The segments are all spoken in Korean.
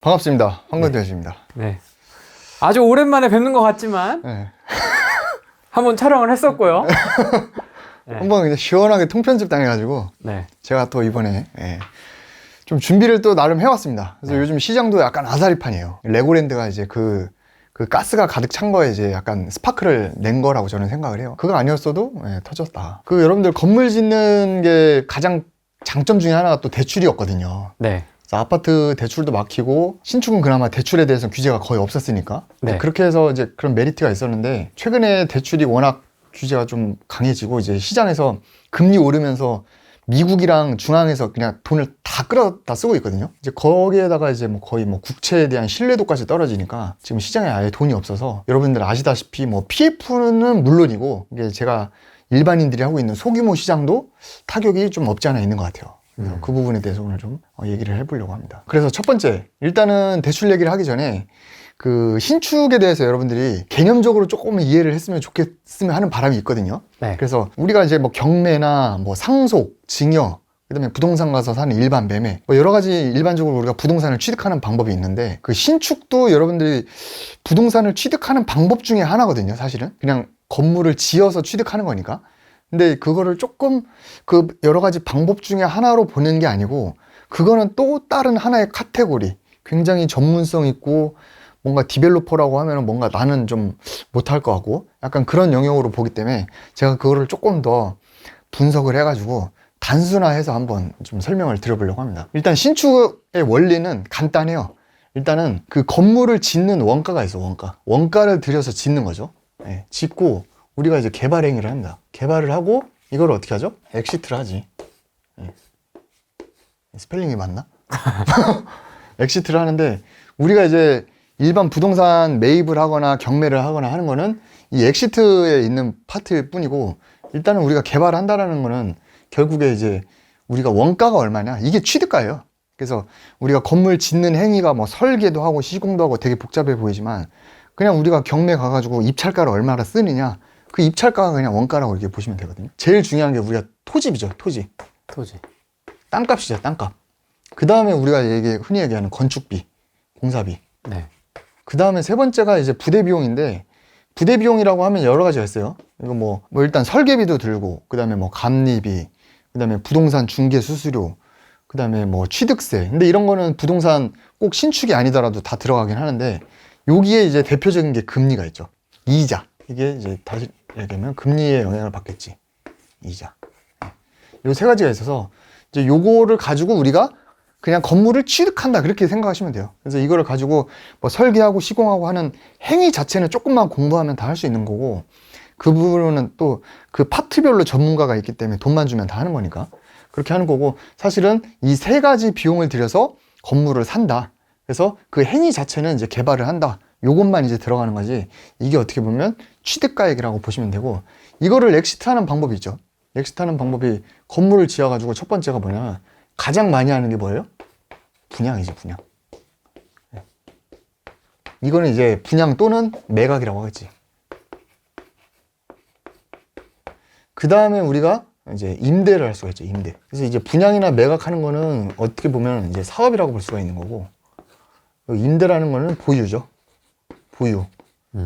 반갑습니다. 황건대입니다. 네. 아주 오랜만에 뵙는 것 같지만 네. 한번 촬영을 했었고요. 네. 한번 그냥 시원하게 통편집 당해가지고 네. 제가 또 이번에 좀 준비를 또 나름 해왔습니다. 그래서 요즘 시장도 약간 아사리판이에요. 레고랜드가 이제 그 가스가 가득 찬 거에 이제 약간 스파크를 낸 거라고 저는 생각을 해요. 그거 아니었어도 터졌다. 그 여러분들 건물 짓는 게 가장 장점 중에 하나가 또 대출이었거든요. 네. 그래서 아파트 대출도 막히고 신축은 그나마 대출에 대해서 규제가 거의 없었으니까 네. 그렇게 해서 이제 그런 메리트가 있었는데 최근에 대출이 워낙 규제가 좀 강해지고 이제 시장에서 금리 오르면서 미국이랑 중앙에서 그냥 돈을 다 끌어다 쓰고 있거든요. 이제 거기에다가 이제 뭐 거의 뭐 국채에 대한 신뢰도까지 떨어지니까 지금 시장에 아예 돈이 없어서 여러분들 아시다시피 뭐 PF는 물론이고 이게 제가 일반인들이 하고 있는 소규모 시장도 타격이 좀 없지 않아 있는 것 같아요. 그래서 그 부분에 대해서 오늘 좀 얘기를 해보려고 합니다. 그래서 첫 번째, 일단은 대출 얘기를 하기 전에 그 신축에 대해서 여러분들이 개념적으로 조금 이해를 했으면 좋겠으면 하는 바람이 있거든요. 네. 그래서 우리가 이제 뭐 경매나 뭐 상속, 증여, 그다음에 부동산 가서 사는 일반 매매, 뭐 여러 가지 일반적으로 우리가 부동산을 취득하는 방법이 있는데 그 신축도 여러분들이 부동산을 취득하는 방법 중에 하나거든요. 사실은 그냥 건물을 지어서 취득하는 거니까. 근데 그거를 조금 그 여러 가지 방법 중에 하나로 보는 게 아니고 그거는 또 다른 하나의 카테고리, 굉장히 전문성 있고 뭔가 디벨로퍼라고 하면은 뭔가 나는 좀 못할 것 같고 약간 그런 영역으로 보기 때문에 제가 그거를 조금 더 분석을 해가지고 단순화해서 한번 좀 설명을 드려보려고 합니다. 일단 신축의 원리는 간단해요. 일단은 그 건물을 짓는 원가가 있어. 원가를 들여서 짓는 거죠. 짓고 우리가 이제 개발 행위를 합니다. 개발을 하고 이걸 어떻게 하죠? 엑시트를 하지. 스펠링이 맞나? 엑시트를 하는데 우리가 이제 일반 부동산 매입을 하거나 경매를 하거나 하는 거는 이 엑시트에 있는 파트일 뿐이고 일단은 우리가 개발한다라는 거는 결국에 이제 우리가 원가가 얼마냐? 이게 취득가예요. 그래서 우리가 건물 짓는 행위가 뭐 설계도 하고 시공도 하고 되게 복잡해 보이지만 그냥 우리가 경매 가가지고 입찰가를 얼마나 쓰느냐 그 입찰가가 그냥 원가라고 이렇게 보시면 되거든요. 제일 중요한 게 우리가 토지비죠. 토지. 땅값이죠. 땅값. 그 다음에 우리가 흔히 얘기하는 건축비, 공사비. 네. 그 다음에 세 번째가 이제 부대비용인데 부대비용이라고 하면 여러 가지가 있어요. 이거 뭐 일단 설계비도 들고 그 다음에 뭐 감리비, 그 다음에 부동산 중개 수수료, 그 다음에 뭐 취득세. 근데 이런 거는 부동산 꼭 신축이 아니더라도 다 들어가긴 하는데 여기에 이제 대표적인 게 금리가 있죠. 이자. 이게 이제 다시 얘기하면 금리에 영향을 받겠지. 이자. 요 세 가지가 있어서 이제 요거를 가지고 우리가 그냥 건물을 취득한다 그렇게 생각하시면 돼요. 그래서 이거를 가지고 뭐 설계하고 시공하고 하는 행위 자체는 조금만 공부하면 다 할 수 있는 거고 그 부분은 또 그 파트별로 전문가가 있기 때문에 돈만 주면 다 하는 거니까 그렇게 하는 거고 사실은 이 세 가지 비용을 들여서 건물을 산다. 그래서 그 행위 자체는 이제 개발을 한다. 요것만 이제 들어가는 거지 이게 어떻게 보면 취득가액이라고 보시면 되고 이거를 엑시트하는 방법이 있죠. 엑시트하는 방법이 건물을 지어가지고 첫 번째가 뭐냐면 가장 많이 하는 게 뭐예요? 분양이지, 분양. 이거는 이제 분양 또는 매각이라고 하겠지. 그 다음에 우리가 이제 임대를 할 수가 있죠, 임대. 그래서 이제 분양이나 매각하는 거는 어떻게 보면 이제 사업이라고 볼 수가 있는 거고, 임대라는 거는 보유죠. 보유.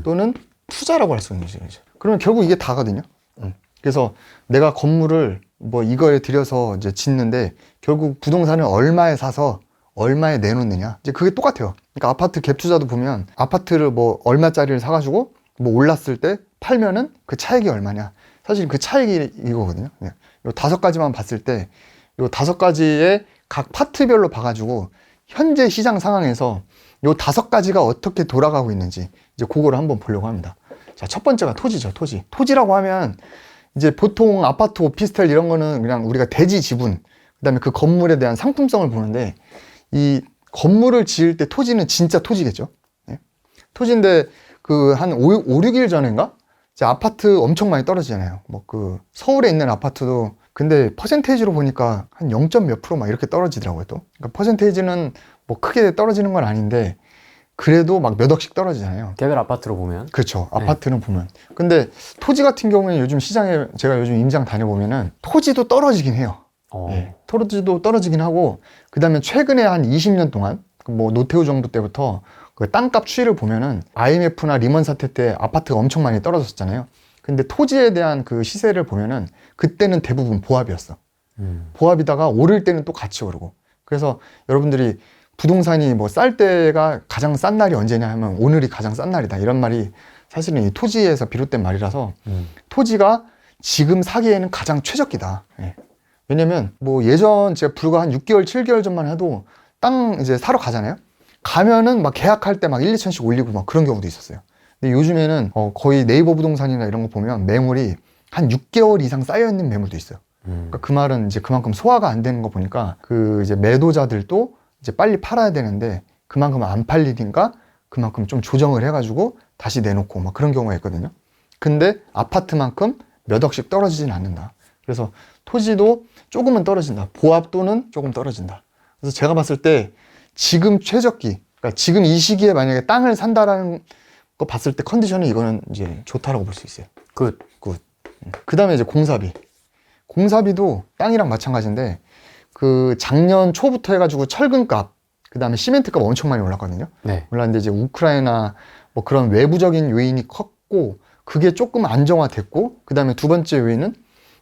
또는 투자라고 할 수 있는 거죠. 그러면 결국 이게 다거든요. 그래서 내가 건물을 뭐 이거에 들여서 이제 짓는데 결국 부동산을 얼마에 사서 얼마에 내놓느냐 이제 그게 똑같아요. 그러니까 아파트 갭 투자도 보면 아파트를 뭐 얼마짜리를 사가지고 뭐 올랐을 때 팔면은 그 차익이 얼마냐 사실 그 차익이 이거거든요. 요 5가지만 봤을 때 요 5가지의 각 파트별로 봐가지고 현재 시장 상황에서 요 5가지가 어떻게 돌아가고 있는지 이제 그거를 한번 보려고 합니다. 자, 첫 번째가 토지죠. 토지라고 하면 이제 보통 아파트, 오피스텔 이런 거는 그냥 우리가 대지 지분, 그 다음에 그 건물에 대한 상품성을 보는데 이 건물을 지을 때 토지는 진짜 토지겠죠. 토지인데 그 한 5, 6일 전인가? 이제 아파트 엄청 많이 떨어지잖아요. 뭐 그 서울에 있는 아파트도 근데 퍼센테이지로 보니까 한 0. 몇 프로 막 이렇게 떨어지더라고요 또. 그러니까 퍼센테이지는 뭐 크게 떨어지는 건 아닌데 그래도 막 몇 억씩 떨어지잖아요. 개별 아파트로 보면. 그렇죠. 아파트는 보면. 근데 토지 같은 경우에는 요즘 시장에 제가 요즘 임장 다녀보면은 토지도 떨어지긴 해요. 토지도 떨어지긴 하고 그 다음에 최근에 한 20년 동안 뭐 노태우 정부 때부터 그 땅값 추이를 보면은 IMF나 리먼 사태 때 아파트가 엄청 많이 떨어졌었잖아요. 근데 토지에 대한 그 시세를 보면은 그때는 대부분 보합이었어. 보합이다가 오를 때는 또 같이 오르고. 그래서 여러분들이 부동산이 뭐 쌀 때가 가장 싼 날이 언제냐 하면 오늘이 가장 싼 날이다. 이런 말이 사실은 이 토지에서 비롯된 말이라서 토지가 지금 사기에는 가장 최적기다. 예. 왜냐면 뭐 예전 제가 불과 한 6개월, 7개월 전만 해도 땅 이제 사러 가잖아요. 가면은 막 계약할 때 막 1, 2천씩 올리고 막 그런 경우도 있었어요. 근데 요즘에는 거의 네이버 부동산이나 이런 거 보면 매물이 한 6개월 이상 쌓여있는 매물도 있어요. 그러니까 그 말은 이제 그만큼 소화가 안 되는 거 보니까 그 이제 매도자들도 이제 빨리 팔아야 되는데 그만큼 안 팔리니까 그만큼 좀 조정을 해가지고 다시 내놓고 막 그런 경우가 있거든요. 근데 아파트만큼 몇 억씩 떨어지진 않는다. 그래서 토지도 조금은 떨어진다. 보합도는 조금 떨어진다. 그래서 제가 봤을 때 지금 최적기, 그러니까 지금 이 시기에 만약에 땅을 산다라는 거 봤을 때 컨디션은 이거는 이제 좋다라고 볼 수 있어요. 굿. 그 다음에 이제 공사비. 공사비도 땅이랑 마찬가지인데 그 작년 초부터 해가지고 철근값, 그 다음에 시멘트값 엄청 많이 올랐거든요. 네. 올랐는데 이제 우크라이나 뭐 그런 외부적인 요인이 컸고 그게 조금 안정화됐고 그 다음에 두 번째 요인은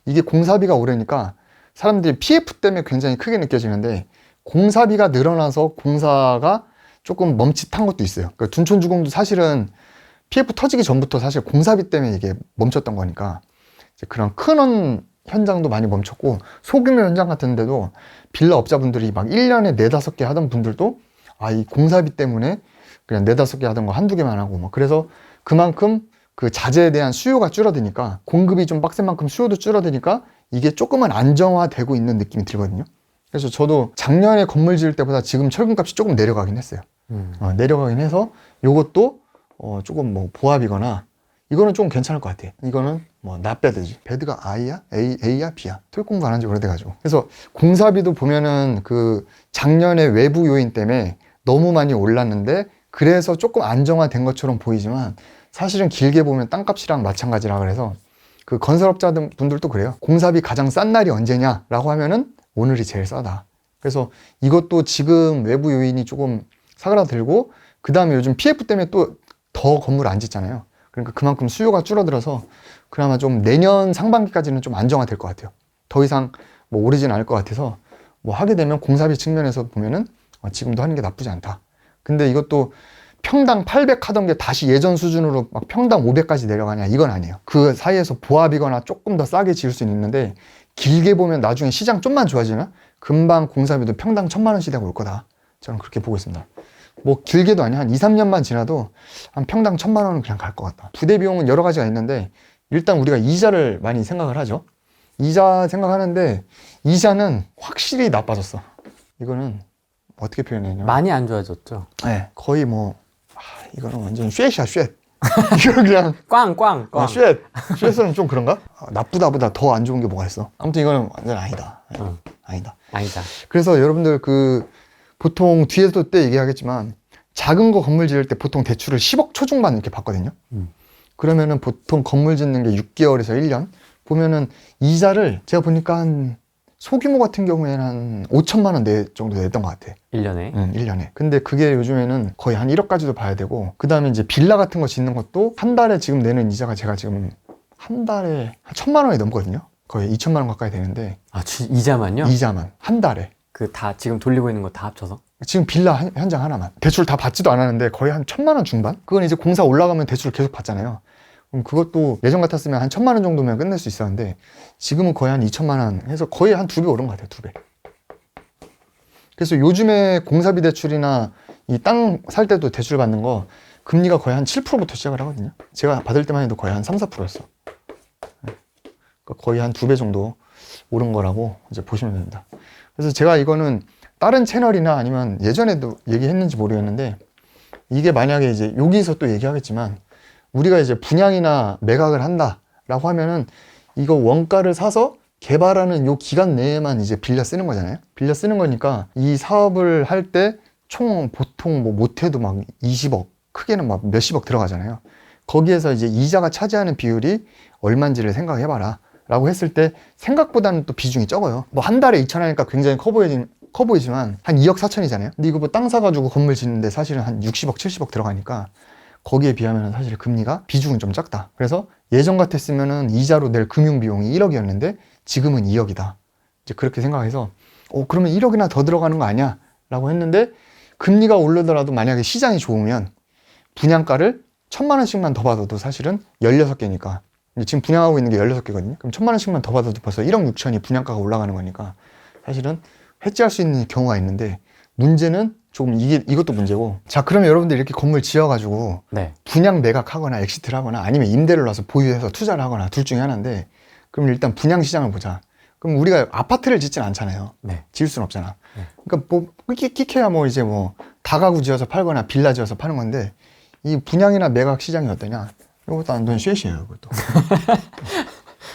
이게 공사비가 오르니까 사람들이 PF 때문에 굉장히 크게 느껴지는데 공사비가 늘어나서 공사가 조금 멈칫한 것도 있어요. 그러니까 둔촌주공도 사실은 PF 터지기 전부터 사실 공사비 때문에 이게 멈췄던 거니까 이제 그런 큰 현장도 많이 멈췄고 소규모 현장 같은 데도 빌라 업자분들이 막 1년에 4, 5개 하던 분들도 이 공사비 때문에 그냥 4, 5개 하던 거 한두 개만 하고 막 그래서 그만큼 그 자재에 대한 수요가 줄어드니까 공급이 좀 빡센 만큼 수요도 줄어드니까 이게 조금은 안정화되고 있는 느낌이 들거든요. 그래서 저도 작년에 건물 지을 때보다 지금 철근값이 조금 내려가긴 했어요. 내려가긴 해서 요것도 조금 뭐 보합이거나 이거는 좀 괜찮을 것 같아. 이거는 뭐 낫배드지. 배드가 I야? A야? B야? 토익 공부 안 한 지 오래돼가지고. 그래서 공사비도 보면은 그 작년에 외부 요인 때문에 너무 많이 올랐는데 그래서 조금 안정화된 것처럼 보이지만 사실은 길게 보면 땅값이랑 마찬가지라 그래서 그 건설업자 분들도 그래요. 공사비 가장 싼 날이 언제냐라고 하면은 오늘이 제일 싸다. 그래서 이것도 지금 외부 요인이 조금 사그라들고 그 다음에 요즘 PF 때문에 또 더 건물 안 짓잖아요. 그러니까 그만큼 수요가 줄어들어서 그나마 좀 내년 상반기까지는 좀 안정화될 것 같아요. 더 이상 뭐 오르진 않을 것 같아서 뭐 하게 되면 공사비 측면에서 보면은 지금도 하는 게 나쁘지 않다. 근데 이것도 평당 800 하던 게 다시 예전 수준으로 막 평당 500까지 내려가냐 이건 아니에요. 그 사이에서 보합이거나 조금 더 싸게 지을 수는 있는데 길게 보면 나중에 시장 좀만 좋아지면 금방 공사비도 평당 1000만 원 시대가 올 거다. 저는 그렇게 보고 있습니다. 뭐 길게도 아니야. 한 2, 3년만 지나도 한 평당 1000만 원은 그냥 갈 것 같다. 부대 비용은 여러 가지가 있는데 일단 우리가 이자를 많이 생각을 하죠. 이자 생각하는데 이자는 확실히 나빠졌어. 이거는 어떻게 표현해야 많이 안 좋아졌죠. 네, 거의 뭐 이거는 완전 쉐이야 쉐. 이거 그냥 꽝. 쉐에서는 좀 그런가? 나쁘다보다 더 안 좋은 게 뭐가 있어? 아무튼 이거는 완전 아니다. 아니다. 그래서 여러분들 그 보통 뒤에서 때 얘기하겠지만 작은 거 건물 지을 때 보통 대출을 10억 초중반 이렇게 받거든요. 그러면은 보통 건물 짓는 게 6개월에서 1년 보면은 이자를 제가 보니까 한 소규모 같은 경우에는 한 5천만 원 정도 냈던 것 같아. 1년에? 응, 1년에. 근데 그게 요즘에는 거의 한 1억까지도 봐야 되고 그 다음에 이제 빌라 같은 거 짓는 것도 한 달에 지금 내는 이자가 제가 지금 한 달에 한 1000만 원이 넘거든요. 거의 2천만 원 가까이 되는데 이자만요? 이자만 한 달에. 그 다 지금 돌리고 있는 거 다 합쳐서? 지금 빌라 현장 하나만 대출 다 받지도 않았는데 거의 한 1000만 원 중반? 그건 이제 공사 올라가면 대출을 계속 받잖아요. 그럼 그것도 예전 같았으면 한 1000만 원 정도면 끝낼 수 있었는데 지금은 거의 한 2천만 원 해서 거의 한 2배 오른 것 같아요. 2배. 그래서 요즘에 공사비 대출이나 이 땅 살 때도 대출 받는 거 금리가 거의 한 7%부터 시작을 하거든요. 제가 받을 때만 해도 거의 한 3, 4%였어. 그러니까 거의 한 2배 정도 오른 거라고 이제 보시면 됩니다. 그래서 제가 이거는 다른 채널이나 아니면 예전에도 얘기했는지 모르겠는데 이게 만약에 이제 여기서 또 얘기하겠지만 우리가 이제 분양이나 매각을 한다라고 하면은 이거 원가를 사서 개발하는 요 기간 내에만 이제 빌려 쓰는 거잖아요. 빌려 쓰는 거니까 이 사업을 할 때 총 보통 뭐 못해도 막 20억, 크게는 막 몇십억 들어가잖아요. 거기에서 이제 이자가 차지하는 비율이 얼마인지를 생각해봐라 라고 했을 때 생각보다는 또 비중이 적어요. 뭐 한 달에 2,000원이니까 굉장히 커 커 보이지만 한 2억 4천이잖아요. 근데 이거 뭐 땅 사가지고 건물 짓는데 사실은 한 60억, 70억 들어가니까 거기에 비하면 사실 금리가 비중은 좀 작다. 그래서 예전 같았으면은 이자로 낼 금융 비용이 1억이었는데 지금은 2억이다. 이제 그렇게 생각해서 그러면 1억이나 더 들어가는 거 아니야? 라고 했는데 금리가 오르더라도 만약에 시장이 좋으면 분양가를 1,000만 원씩만 더 받아도 사실은 16개니까 지금 분양하고 있는 게 16개거든요. 그럼 1,000만 원씩만 더 받아도 벌써 1억 6천이 분양가가 올라가는 거니까 사실은 해지할 수 있는 경우가 있는데 문제는 조금 이것도 문제고. 자, 그러면 여러분들 이렇게 건물 지어가지고 네. 분양 매각하거나 엑시트를 하거나 아니면 임대를 놔서 보유해서 투자를 하거나 둘 중에 하나인데 그럼 일단 분양 시장을 보자. 그럼 우리가 아파트를 짓진 않잖아요. 네. 지을 수는 없잖아. 네. 그러니까 뭐 끼케야 뭐 이제 뭐 다가구 지어서 팔거나 빌라 지어서 파는 건데 이 분양이나 매각 시장이 어떠냐? 이것도 완전 쉐시예요, 이것도.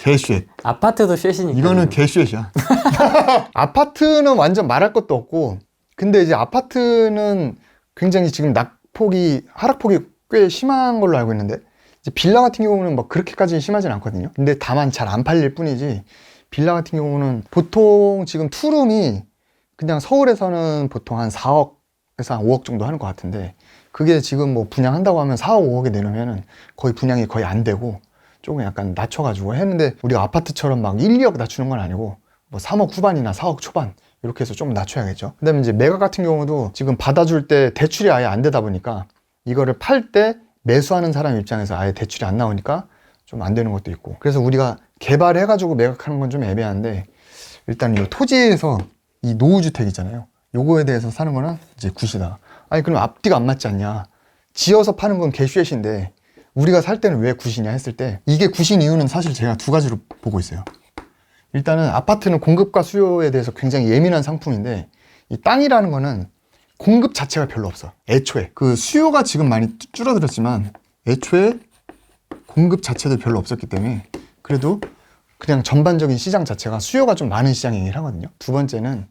개쉐. 아파트도 쉐시니까. 이거는 개쉐시야. 아파트는 완전 말할 것도 없고, 근데 이제 아파트는 굉장히 지금 하락폭이 꽤 심한 걸로 알고 있는데, 이제 빌라 같은 경우는 뭐 그렇게까지 심하진 않거든요. 근데 다만 잘 안 팔릴 뿐이지, 빌라 같은 경우는 보통 지금 투룸이 그냥 서울에서는 보통 한 4억에서 한 5억 정도 하는 것 같은데, 그게 지금 뭐 분양한다고 하면 4억, 5억에 내놓으면은 거의 분양이 거의 안 되고, 조금 약간 낮춰가지고 했는데, 우리가 아파트처럼 막 1, 2억 낮추는 건 아니고, 뭐 3억 후반이나 4억 초반, 이렇게 해서 좀 낮춰야겠죠. 그 다음에 이제 매각 같은 경우도 지금 받아줄 때 대출이 아예 안 되다 보니까, 이거를 팔 때 매수하는 사람 입장에서 아예 대출이 안 나오니까 좀 안 되는 것도 있고. 그래서 우리가 개발해가지고 매각하는 건 좀 애매한데, 일단 이 토지에서 이 노후주택 있잖아요. 요거에 대해서 사는 거는 이제 굿이다. 아니, 그럼 앞뒤가 안 맞지 않냐. 지어서 파는 건 개슈엣인데, 우리가 살 때는 왜 굿이냐 했을 때, 이게 굿인 이유는 사실 제가 두 가지로 보고 있어요. 일단은 아파트는 공급과 수요에 대해서 굉장히 예민한 상품인데, 이 땅이라는 거는 공급 자체가 별로 없어. 애초에. 그 수요가 지금 많이 줄어들었지만, 애초에 공급 자체도 별로 없었기 때문에, 그래도 그냥 전반적인 시장 자체가 수요가 좀 많은 시장이긴 하거든요. 두 번째는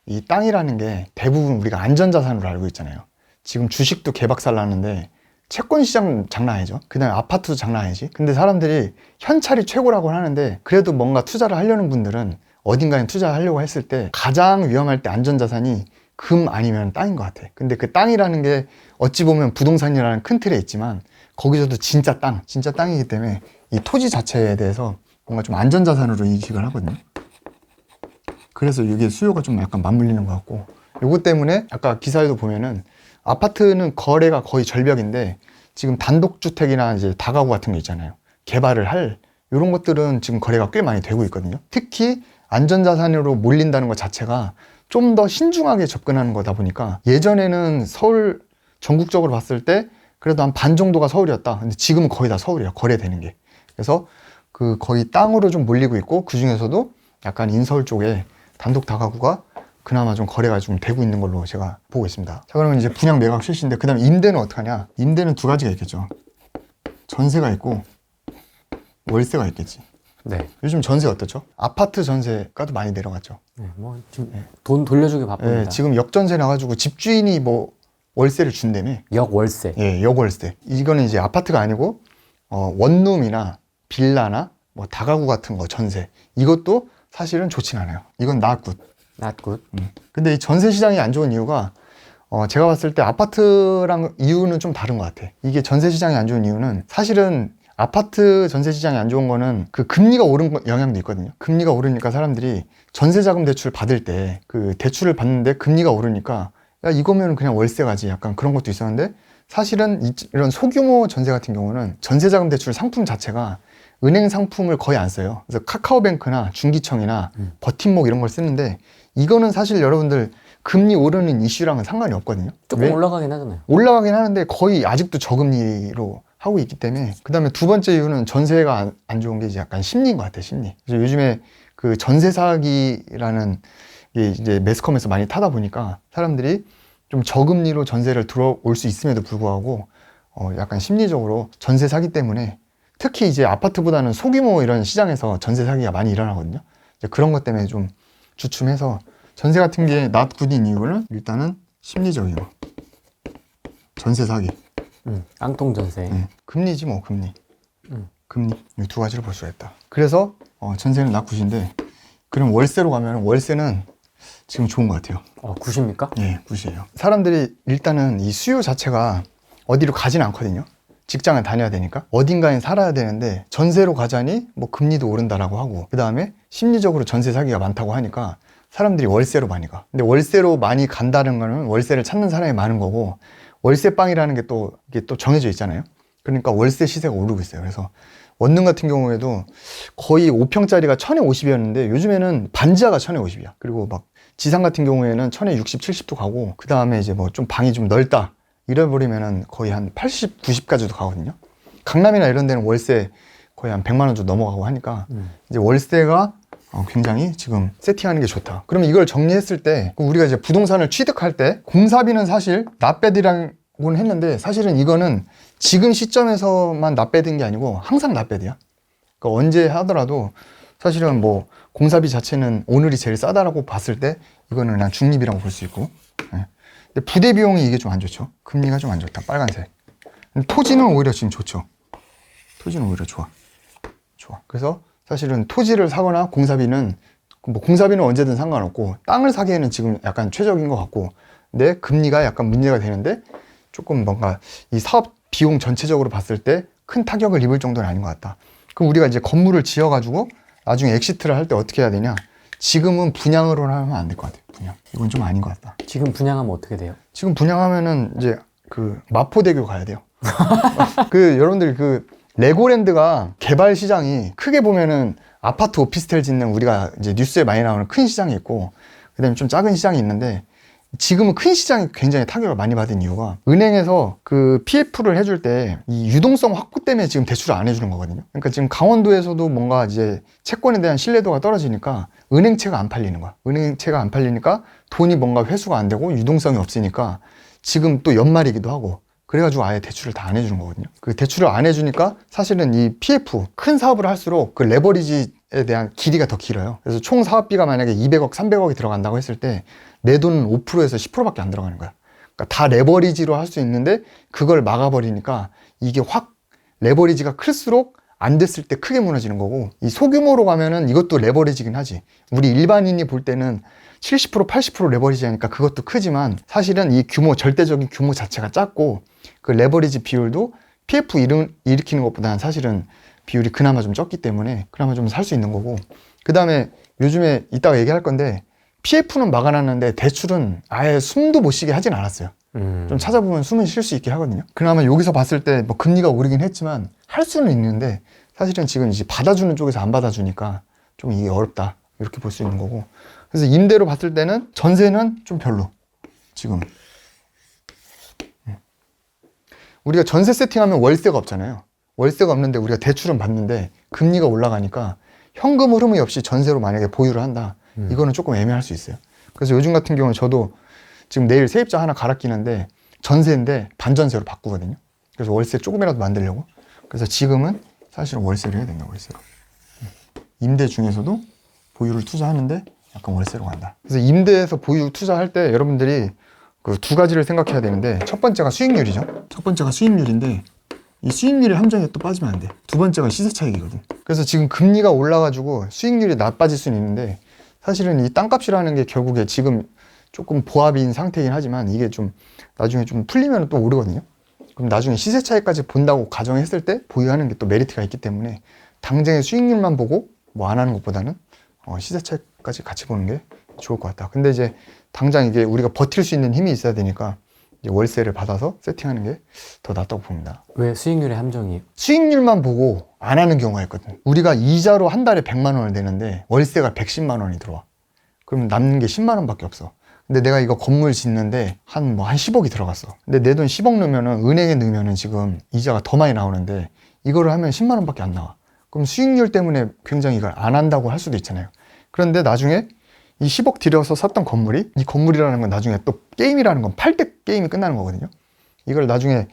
이 땅이라는 게 대부분 우리가 안전자산으로 알고 있잖아요. 지금 주식도 개박살 나는데 채권 시장 장난 아니죠. 그 다음에 아파트도 장난 아니지. 근데 사람들이 현찰이 최고라고 하는데 그래도 뭔가 투자를 하려는 분들은 어딘가에 투자하려고 했을 때 가장 위험할 때 안전자산이 금 아니면 땅인 것 같아. 근데 그 땅이라는 게 어찌 보면 부동산이라는 큰 틀에 있지만 거기서도 진짜 땅이기 때문에 이 토지 자체에 대해서 뭔가 좀 안전자산으로 인식을 하거든요. 그래서 이게 수요가 좀 약간 맞물리는 것 같고, 요것 때문에 아까 기사에도 보면은 아파트는 거래가 거의 절벽인데 지금 단독주택이나 이제 다가구 같은 거 있잖아요. 개발을 할 이런 것들은 지금 거래가 꽤 많이 되고 있거든요. 특히 안전자산으로 몰린다는 것 자체가 좀 더 신중하게 접근하는 거다 보니까 예전에는 서울 전국적으로 봤을 때 그래도 한 반 정도가 서울이었다. 근데 지금은 거의 다 서울이야, 거래되는 게. 그래서 그 거의 땅으로 좀 몰리고 있고, 그 중에서도 약간 인서울 쪽에 단독 다가구가 그나마 좀 거래가 좀 되고 있는 걸로 제가 보고 있습니다. 자, 그러면 이제 분양 매각 실시인데, 그 다음에 임대는 어떡하냐? 임대는 두 가지가 있겠죠. 전세가 있고 월세가 있겠지. 네. 요즘 전세 어떻죠? 아파트 전세가도 많이 내려갔죠. 네. 뭐 지금 돈 돌려주기 바쁩니다. 네, 지금 역전세 나가지고 집주인이 뭐 월세를 준다며. 역월세. 예, 역월세. 이거는 이제 아파트가 아니고 원룸이나 빌라나 뭐 다가구 같은 거 전세. 이것도 사실은 좋진 않아요. 이건 not good. Not good. 근데 이 전세 시장이 안 좋은 이유가 제가 봤을 때 아파트랑 이유는 좀 다른 것 같아. 이게 전세 시장이 안 좋은 이유는 사실은 아파트 전세 시장이 안 좋은 거는 그 금리가 오른 영향도 있거든요. 금리가 오르니까 사람들이 전세자금 대출 받을 때 그 대출을 받는데 금리가 오르니까 야, 이거면 그냥 월세 가지, 약간 그런 것도 있었는데, 사실은 이런 소규모 전세 같은 경우는 전세자금 대출 상품 자체가 은행 상품을 거의 안 써요. 그래서 카카오뱅크나 중기청이나 버팀목 이런 걸 쓰는데, 이거는 사실 여러분들 금리 오르는 이슈랑은 상관이 없거든요. 조금 올라가긴 하잖아요. 올라가긴 하는데 거의 아직도 저금리로 하고 있기 때문에. 그 다음에 두 번째 이유는 전세가 안 좋은 게 이제 약간 심리인 것 같아요, 심리. 그래서 요즘에 그 전세 사기라는 게 이제 매스컴에서 많이 타다 보니까 사람들이 좀 저금리로 전세를 들어올 수 있음에도 불구하고 약간 심리적으로 전세 사기 때문에, 특히 이제 아파트보다는 소규모 이런 시장에서 전세 사기가 많이 일어나거든요. 이제 그런 것 때문에 좀 주춤해서 전세 같은 게 not good인 이유는 일단은 심리적이고, 전세 사기. 깡통 전세. 금리지 뭐, 금리. 금리. 이 두 가지를 볼 수가 있다. 그래서 전세는 not good인데, 그럼 월세로 가면 월세는 지금 좋은 것 같아요. 굿입니까? 예, 굿이에요. 사람들이 일단은 이 수요 자체가 어디로 가진 않거든요. 직장을 다녀야 되니까 어딘가에 살아야 되는데 전세로 가자니 뭐 금리도 오른다라고 하고, 그 다음에 심리적으로 전세 사기가 많다고 하니까 사람들이 월세로 많이 가. 근데 월세로 많이 간다는 거는 월세를 찾는 사람이 많은 거고, 월세방이라는 게 또 이게 또 정해져 있잖아요. 그러니까 월세 시세가 오르고 있어요. 그래서 원룸 같은 경우에도 거의 5평짜리가 1050이었는데 요즘에는 반지하가 1050이야. 그리고 막 지상 같은 경우에는 1060, 70도 가고, 그 다음에 이제 뭐 좀 방이 좀 넓다 이래버리면은 거의 한 80, 90까지도 가거든요. 강남이나 이런 데는 월세 거의 한 100만 원 정도 넘어가고 하니까 이제 월세가 굉장히 지금 세팅하는 게 좋다. 그러면 이걸 정리했을 때 우리가 이제 부동산을 취득할 때 공사비는 사실 납배드라고는 했는데, 사실은 이거는 지금 시점에서만 납배드인 게 아니고 항상 납배드야. 그러니까 언제 하더라도 사실은 뭐 공사비 자체는 오늘이 제일 싸다라고 봤을 때 이거는 그냥 중립이라고 볼 수 있고, 예. 근데 부대 비용이 이게 좀 안 좋죠. 금리가 좀 안 좋다. 빨간색. 토지는 오히려 지금 좋죠. 토지는 오히려 좋아. 그래서 사실은 토지를 사거나 공사비는 뭐 공사비는 언제든 상관없고, 땅을 사기에는 지금 약간 최적인 것 같고, 근데 금리가 약간 문제가 되는데 조금 뭔가 이 사업 비용 전체적으로 봤을 때 큰 타격을 입을 정도는 아닌 것 같다. 그럼 우리가 이제 건물을 지어가지고 나중에 엑시트를 할 때 어떻게 해야 되냐? 지금은 분양으로 하면 안 될 것 같아요. 분양. 이건 좀 아닌 것 같다. 지금 분양하면 어떻게 돼요? 지금 분양하면은 이제 그 마포대교 가야 돼요. 그 여러분들 그 레고랜드가 개발 시장이 크게 보면은 아파트 오피스텔 짓는 우리가 이제 뉴스에 많이 나오는 큰 시장이 있고, 그다음에 좀 작은 시장이 있는데, 지금은 큰 시장이 굉장히 타격을 많이 받은 이유가 은행에서 그 PF를 해줄 때 이 유동성 확보 때문에 지금 대출을 안 해주는 거거든요. 그러니까 지금 강원도에서도 뭔가 이제 채권에 대한 신뢰도가 떨어지니까 은행채가 안 팔리는 거야. 은행채가 안 팔리니까 돈이 뭔가 회수가 안 되고 유동성이 없으니까 지금 또 연말이기도 하고, 그래가지고 아예 대출을 다 안 해주는 거거든요. 그 대출을 안 해주니까 사실은 이 PF, 큰 사업을 할수록 그 레버리지에 대한 길이가 더 길어요. 그래서 총 사업비가 만약에 200억, 300억이 들어간다고 했을 때 내 돈은 5%에서 10%밖에 안 들어가는 거야. 그러니까 다 레버리지로 할 수 있는데 그걸 막아버리니까 이게 확 레버리지가 클수록 안 됐을 때 크게 무너지는 거고, 이 소규모로 가면은 이것도 레버리지긴 하지. 우리 일반인이 볼 때는 70%, 80% 레버리지 하니까 그것도 크지만, 사실은 이 규모, 절대적인 규모 자체가 작고, 그 레버리지 비율도 PF 일으키는 것보다는 사실은 비율이 그나마 좀 적기 때문에 그나마 좀 살 수 있는 거고, 그 다음에 요즘에 이따가 얘기할 건데 PF는 막아놨는데 대출은 아예 숨도 못 쉬게 하진 않았어요. 좀 찾아보면 숨을 쉴 수 있게 하거든요. 그나마 여기서 봤을 때 뭐 금리가 오르긴 했지만 할 수는 있는데, 사실은 지금 이제 받아주는 쪽에서 안 받아주니까 좀 이게 어렵다, 이렇게 볼 수 있는 거고. 그래서 임대로 봤을 때는 전세는 좀 별로. 지금 우리가 전세 세팅하면 월세가 없잖아요. 월세가 없는데 우리가 대출은 받는데 금리가 올라가니까 현금 흐름이 없이 전세로 만약에 보유를 한다, 이거는 조금 애매할 수 있어요. 그래서 요즘 같은 경우는 저도 지금 내일 세입자 하나 갈아 끼는데 전세인데 반전세로 바꾸거든요. 그래서 월세 조금이라도 만들려고. 그래서 지금은 사실은 월세를 해야 된다. 월세로. 임대 중에서도 보유를 투자하는데 약간 월세로 간다. 그래서 임대에서 보유 투자할 때 여러분들이 그 두 가지를 생각해야 되는데, 첫 번째가 수익률이죠. 첫 번째가 수익률인데 이 수익률의 함정에 또 빠지면 안 돼. 두 번째가 시세 차익이거든. 그래서 지금 금리가 올라가지고 수익률이 나빠질 수는 있는데, 사실은 이 땅값이라는 게 결국에 지금 조금 보합인 상태이긴 하지만 이게 좀 나중에 좀 풀리면 또 오르거든요. 그럼 나중에 시세 차익까지 본다고 가정했을 때 보유하는 게 또 메리트가 있기 때문에 당장의 수익률만 보고 뭐 안 하는 것보다는 시세 차익까지 같이 보는 게 좋을 것 같다. 근데 이제 당장 이게 우리가 버틸 수 있는 힘이 있어야 되니까 이제 월세를 받아서 세팅하는 게 더 낫다고 봅니다. 왜 수익률의 함정이에요? 수익률만 보고 안 하는 경우가 있거든. 우리가 이자로 한 달에 100만 원을 내는데 월세가 110만 원이 들어와. 그러면 남는 게 10만 원밖에 없어. 근데 내가 이거 건물 짓는데 한 10억이 들어갔어. 근데 내 돈 10억 넣으면은 은행에 넣으면은 지금 이자가 더 많이 나오는데 이거를 하면 10만 원밖에 안 나와. 그럼 수익률 때문에 굉장히 이걸 안 한다고 할 수도 있잖아요. 그런데 나중에 이 10억 들여서 샀던 건물이, 이 건물이라는 건 나중에 또 게임이라는 건 팔 때 게임이 끝나는 거거든요. 이걸 나중에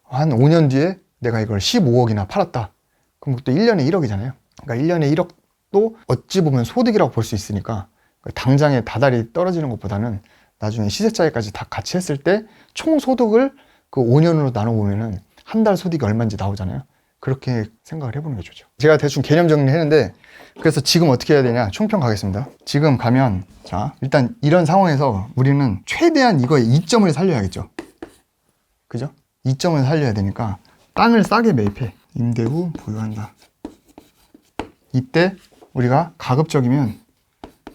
한 5년 뒤에 내가 이걸 15억이나 팔았다. 그럼 또 1년에 1억이잖아요. 그러니까 1년에 1억도 어찌 보면 소득이라고 볼 수 있으니까 당장에 다달이 떨어지는 것보다는 나중에 시세 차익까지 다 같이 했을 때 총 소득을 그 5년으로 나눠보면은 한 달 소득이 얼마인지 나오잖아요. 그렇게 생각을 해보는 게 좋죠. 제가 대충 개념 정리했는데 그래서 지금 어떻게 해야 되냐 총평 가겠습니다. 지금 가면 자 일단 이런 상황에서 우리는 최대한 이거의 이점을 살려야겠죠. 그죠? 이점을 살려야 되니까 땅을 싸게 매입해. 임대 후 보유한다. 이때 우리가 가급적이면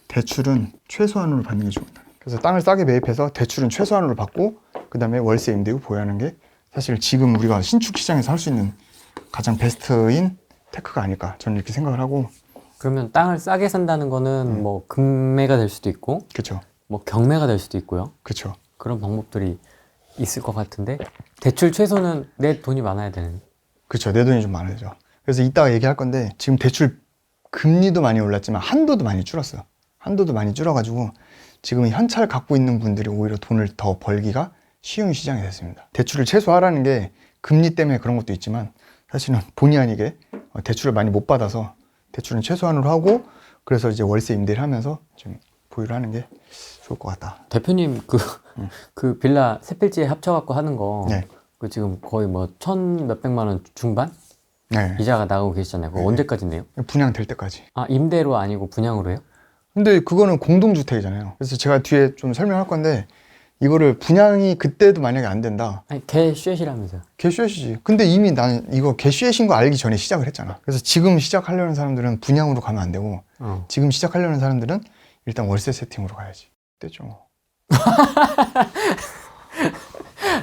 대출은 최소한으로 받는 게 좋습니다. 그래서 땅을 싸게 매입해서 대출은 최소한으로 받고 그 다음에 월세 임대 후 보유하는 게 사실 지금 우리가 신축 시장에서 할 수 있는 가장 베스트인 테크가 아닐까 저는 이렇게 생각을 하고. 그러면 땅을 싸게 산다는 거는 뭐 금매가 될 수도 있고 그렇죠. 뭐 경매가 될 수도 있고요. 그렇죠. 그런 방법들이 있을 것 같은데 대출 최소는 내 돈이 많아야 되는. 그렇죠. 내 돈이 좀 많아야죠. 그래서 이따가 얘기할 건데 지금 대출 금리도 많이 올랐지만 한도도 많이 줄었어요. 한도도 많이 줄어가지고 지금 현찰 갖고 있는 분들이 오히려 돈을 더 벌기가 쉬운 시장이 됐습니다. 대출을 최소화하라는 게 금리 때문에 그런 것도 있지만 사실은 본의 아니게 대출을 많이 못 받아서 대출은 최소한으로 하고 그래서 이제 월세 임대를 하면서 좀 보유를 하는 게 좋을 것 같다. 대표님 그 빌라 세 필지에 합쳐갖고 하는 거 네. 그 지금 거의 뭐 몇백만 원 중반 네. 이자가 나가고 계시잖아요. 그거 네. 언제까지인데요? 분양될 때까지. 아 임대로 아니고 분양으로요? 근데 그거는 공동주택이잖아요. 그래서 제가 뒤에 좀 설명할 건데 이거를 분양이 그때도 만약에 안 된다. 아니 개쉐시라면서요. 개슈엣이지. 근데 이미 나는 이거 개슈엣인 거 알기 전에 시작을 했잖아. 그래서 지금 시작하려는 사람들은 분양으로 가면 안 되고 지금 시작하려는 사람들은 일단 월세 세팅으로 가야지. 그때죠. 뭐.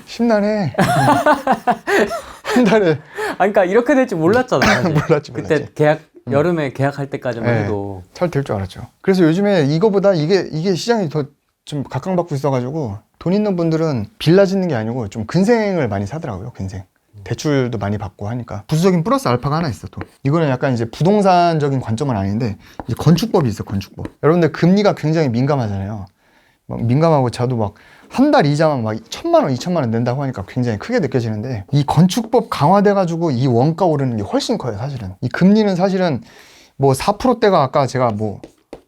심란해. 한 달에. 아 그러니까 이렇게 될 줄 몰랐잖아요. 몰랐지. 그때 계약 여름에 계약할 때까지만 네. 해도 잘 될 줄 알았죠. 그래서 요즘에 이거보다 이게 시장이 더 좀 각광받고 있어가지고 돈 있는 분들은 빌라 짓는 게 아니고 좀 근생을 많이 사더라고요. 근생. 대출도 많이 받고 하니까 부수적인 플러스 알파가 하나 있어 또. 이거는 약간 이제 부동산적인 관점은 아닌데 이제 건축법이 있어. 건축법. 여러분들 금리가 굉장히 민감하잖아요. 막 민감하고 저도 막 한 달 이자만 막 1,000만 원, 2,000만 원 낸다고 하니까 굉장히 크게 느껴지는데 이 건축법 강화돼가지고 이 원가 오르는 게 훨씬 커요. 사실은 이 금리는 사실은 뭐 4%대가 아까 제가 뭐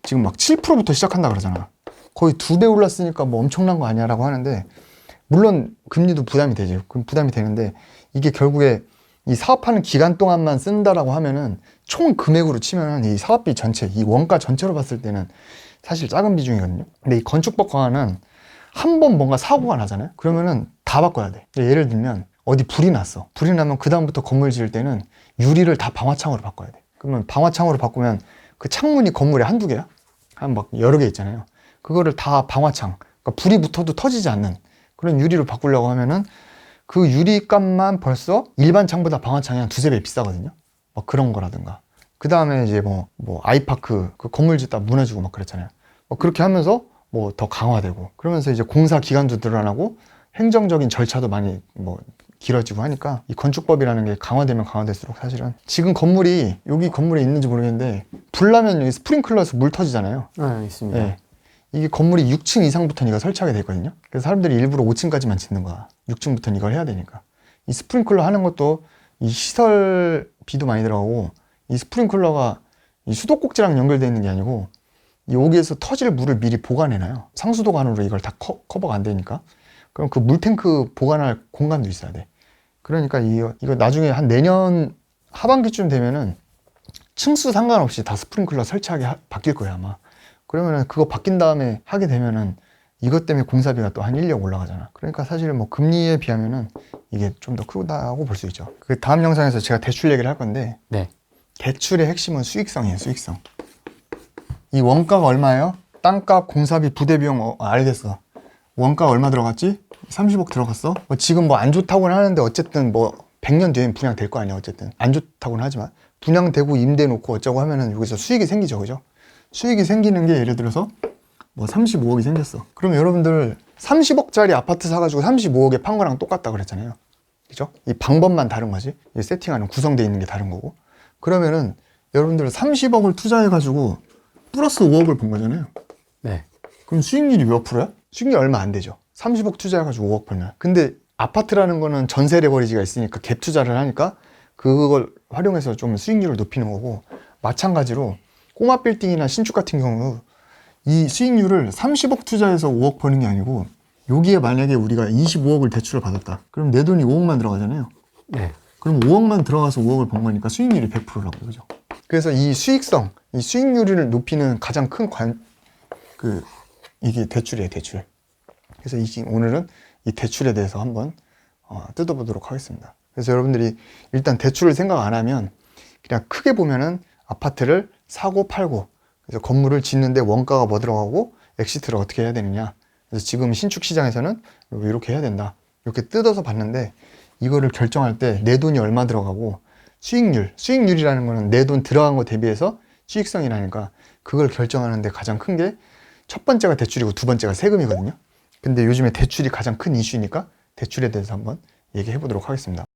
지금 막 7%부터 시작한다 그러잖아. 거의 2배 올랐으니까 뭐 엄청난 거 아니야라고 하는데 물론 금리도 부담이 되죠. 부담이 되는데 이게 결국에 이 사업하는 기간 동안만 쓴다라고 하면은 총 금액으로 치면은 이 사업비 전체, 이 원가 전체로 봤을 때는 사실 작은 비중이거든요. 근데 이 건축법 강화는 한 번 뭔가 사고가 나잖아요. 그러면은 다 바꿔야 돼. 예를 들면 어디 불이 났어. 불이 나면 그 다음부터 건물 지을 때는 유리를 다 방화창으로 바꿔야 돼. 그러면 방화창으로 바꾸면 그 창문이 건물에 한두 개야? 한 막 여러 개 있잖아요. 그거를 다 방화창, 그러니까 불이 붙어도 터지지 않는 그런 유리로 바꾸려고 하면은 그 유리값만 벌써 일반 창보다 방화창이 한 두세 배 비싸거든요. 막 그런 거라든가. 그 다음에 이제 뭐 아이파크 그 건물 짓다 무너지고 막 그랬잖아요. 그렇게 하면서 뭐 더 강화되고 그러면서 이제 공사 기간도 늘어나고 행정적인 절차도 많이 뭐 길어지고 하니까 이 건축법이라는 게 강화되면 강화될수록 사실은 지금 건물이 여기 건물에 있는지 모르겠는데 불 나면 여기 스프링클러에서 물 터지잖아요. 네, 있습니다. 네. 이게 건물이 6층 이상부터는 이거 설치하게 돼 있거든요. 그래서 사람들이 일부러 5층까지만 짓는 거야. 6층부터는 이걸 해야 되니까. 이 스프링클러 하는 것도 이 시설비도 많이 들어가고 이 스프링클러가 이 수도꼭지랑 연결되어 있는 게 아니고 여기에서 터질 물을 미리 보관해놔요. 상수도관으로 이걸 다 커버가 안 되니까. 그럼 그 물탱크 보관할 공간도 있어야 돼. 그러니까 이거 나중에 한 내년 하반기쯤 되면은 층수 상관없이 다 스프링클러 설치하게 바뀔 거예요, 아마. 그러면은 그거 바뀐 다음에 하게 되면은 이것 때문에 공사비가 또 한 1억 올라가잖아. 그러니까 사실은 뭐 금리에 비하면은 이게 좀 더 크다고 볼 수 있죠. 그 다음 영상에서 제가 대출 얘기를 할 건데 네. 대출의 핵심은 수익성이에요, 수익성. 이 원가가 얼마예요? 땅값, 공사비, 부대비용 알겠어. 원가 얼마 들어갔지? 30억 들어갔어? 지금 뭐 안 좋다고는 하는데 어쨌든 뭐 100년 뒤엔 분양될 거 아니야. 어쨌든 안 좋다고는 하지만 분양되고 임대 놓고 어쩌고 하면은 여기서 수익이 생기죠, 그죠? 수익이 생기는 게 예를 들어서 뭐 35억이 생겼어. 그러면 여러분들 30억짜리 아파트 사가지고 35억에 판 거랑 똑같다 그랬잖아요. 그죠? 이 방법만 다른 거지. 이 세팅하는 구성되어 있는 게 다른 거고. 그러면은 여러분들 30억을 투자해가지고 플러스 5억을 본 거잖아요. 네. 그럼 수익률이 몇 프로야? 수익률이 얼마 안 되죠. 30억 투자해가지고 5억 벌면. 근데 아파트라는 거는 전세 레버리지가 있으니까 갭 투자를 하니까 그걸 활용해서 좀 수익률을 높이는 거고 마찬가지로 꼬마 빌딩이나 신축 같은 경우 이 수익률을 30억 투자해서 5억 버는 게 아니고 여기에 만약에 우리가 25억을 대출을 받았다. 그럼 내 돈이 5억만 들어가잖아요. 네. 그럼 5억만 들어가서 5억을 번 거니까 수익률이 100%라고, 그죠? 그래서 이 수익성, 이 수익률을 높이는 가장 큰 이게 대출이에요, 대출. 그래서 오늘은 이 대출에 대해서 한번 뜯어보도록 하겠습니다. 그래서 여러분들이 일단 대출을 생각 안 하면 그냥 크게 보면은 아파트를 사고 팔고, 그래서 건물을 짓는데 원가가 뭐 들어가고 엑시트를 어떻게 해야 되느냐. 그래서 지금 신축 시장에서는 이렇게 해야 된다. 이렇게 뜯어서 봤는데 이거를 결정할 때 내 돈이 얼마 들어가고 수익률이라는 거는 내 돈 들어간 거 대비해서 수익성이라니까 그걸 결정하는데 가장 큰 게 첫 번째가 대출이고 두 번째가 세금이거든요. 근데 요즘에 대출이 가장 큰 이슈니까 대출에 대해서 한번 얘기해 보도록 하겠습니다.